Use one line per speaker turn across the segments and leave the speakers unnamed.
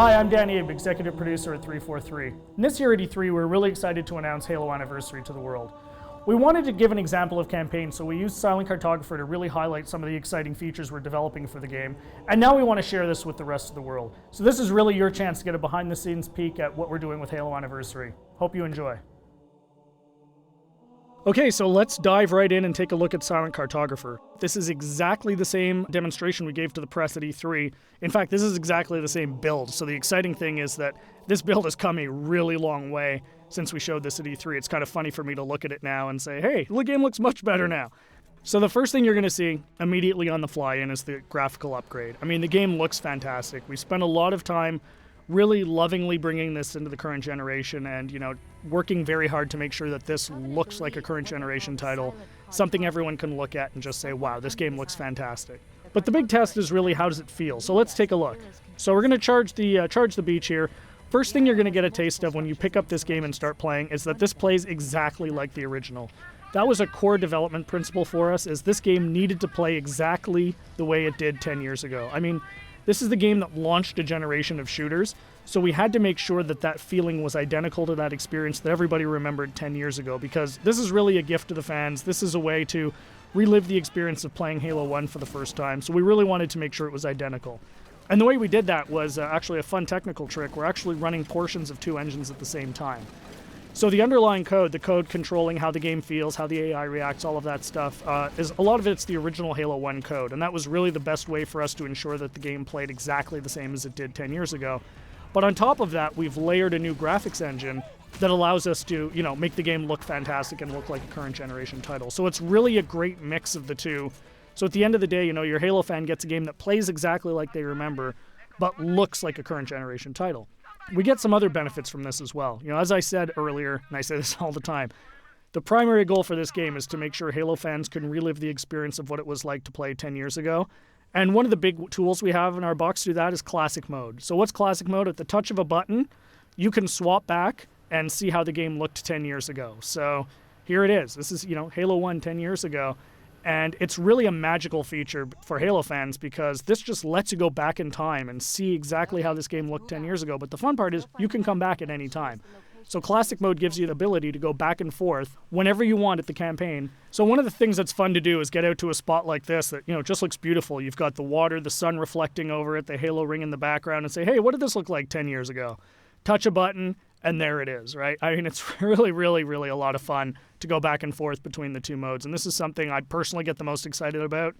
Hi, I'm Dan Ayoub, executive producer at 343. And this year at E3, we're really excited to announce Halo Annivesary to the world. We wanted to give an example of campaign, so we used Silent Cartographer to really highlight some of the exciting features we're developing for the game. And now we want to share this with the rest of the world. So this is really your chance to get a behind-the-scenes peek at what we're doing with Halo Annivesary. Hope you enjoy. Okay, so let's dive right in and take a look at Silent Cartographer. This is exactly the same demonstration we gave to the press at E3. In fact, this is exactly the same build. So the exciting thing is that this build has come a really long way since we showed this at E3. It's kind of funny for me to look at it now and say, hey, the game looks much better now. So the first thing you're going to see immediately on the fly-in is the graphical upgrade. I mean, the game looks fantastic. We spent a lot of time really lovingly bringing this into the current generation and, working very hard to make sure that this looks like a current generation title, something everyone can look at and just say, wow, this game looks fantastic. But the big test is really, how does it feel? So let's take a look. So we're going to charge the beach here. First thing you're going to get a taste of when you pick up this game and start playing is that this plays exactly like the original. That was a core development principle for us, is this game needed to play exactly the way it did 10 years ago. I mean, this is the game that launched a generation of shooters, so we had to make sure that that feeling was identical to that experience that everybody remembered 10 years ago, because this is really a gift to the fans. This is a way to relive the experience of playing Halo 1 for the first time, so we really wanted to make sure it was identical. And the way we did that was actually a fun technical trick. We're actually running portions of two engines at the same time. So the underlying code, the code controlling how the game feels, how the AI reacts, all of that stuff, is a lot of it's the original Halo 1 code, and that was really the best way for us to ensure that the game played exactly the same as it did 10 years ago. But on top of that, we've layered a new graphics engine that allows us to, make the game look fantastic and look like a current generation title. So it's really a great mix of the two. So at the end of the day, your Halo fan gets a game that plays exactly like they remember, but looks like a current generation title. We get some other benefits from this as well. As I said earlier, and I say this all the time, the primary goal for this game is to make sure Halo fans can relive the experience of what it was like to play 10 years ago. And one of the big tools we have in our box to do that is Classic Mode. So what's Classic Mode? At the touch of a button, you can swap back and see how the game looked 10 years ago. So here it is. This is, Halo 1 10 years ago. And it's really a magical feature for Halo fans because this just lets you go back in time and see exactly how this game looked 10 years ago. But the fun part is you can come back at any time. So Classic Mode gives you the ability to go back and forth whenever you want at the campaign. So one of the things that's fun to do is get out to a spot like this that, just looks beautiful. You've got the water, the sun reflecting over it, the Halo ring in the background, and say, hey, what did this look like 10 years ago? Touch a button, and there it is, right? I mean, it's really, really, really a lot of fun to go back and forth between the two modes. And this is something I personally get the most excited about.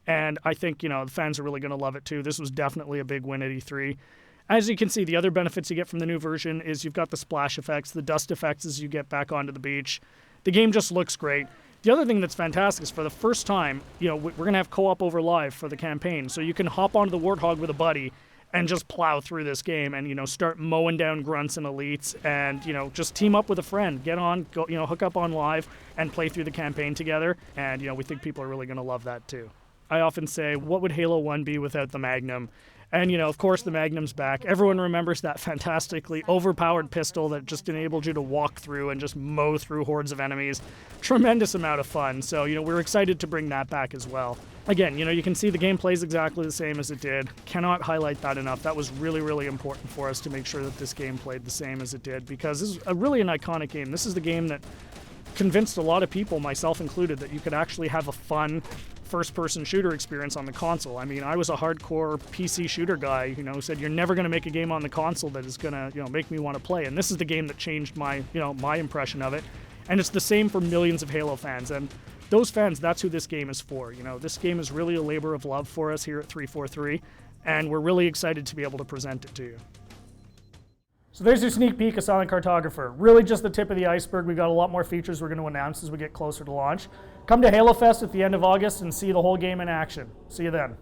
And I think, the fans are really going to love it too. This was definitely a big win at E3. As you can see, the other benefits you get from the new version is you've got the splash effects, the dust effects as you get back onto the beach. The game just looks great. The other thing that's fantastic is for the first time, we're going to have co-op over live for the campaign. So you can hop onto the Warthog with a buddy and just plow through this game and, start mowing down grunts and elites and, just team up with a friend. Get on, go, hook up on live and play through the campaign together. And, we think people are really going to love that too. I often say, what would Halo 1 be without the Magnum? And, of course, the Magnum's back. Everyone remembers that fantastically overpowered pistol that just enabled you to walk through and just mow through hordes of enemies. Tremendous amount of fun. So, we're excited to bring that back as well. Again, you can see the game plays exactly the same as it did. Cannot highlight that enough. That was really, really important for us to make sure that this game played the same as it did, because this is really an iconic game. This is the game that convinced a lot of people, myself included, that you could actually have a fun first-person shooter experience on the console. I mean, I was a hardcore PC shooter guy, who said you're never going to make a game on the console that is going to, make me want to play. And this is the game that changed my, my impression of it. And it's the same for millions of Halo fans. And those fans, that's who this game is for. This game is really a labor of love for us here at 343, and we're really excited to be able to present it to you. So there's your sneak peek of Silent Cartographer. Really just the tip of the iceberg. We've got a lot more features we're going to announce as we get closer to launch. Come to Halo Fest at the end of August and see the whole game in action. See you then.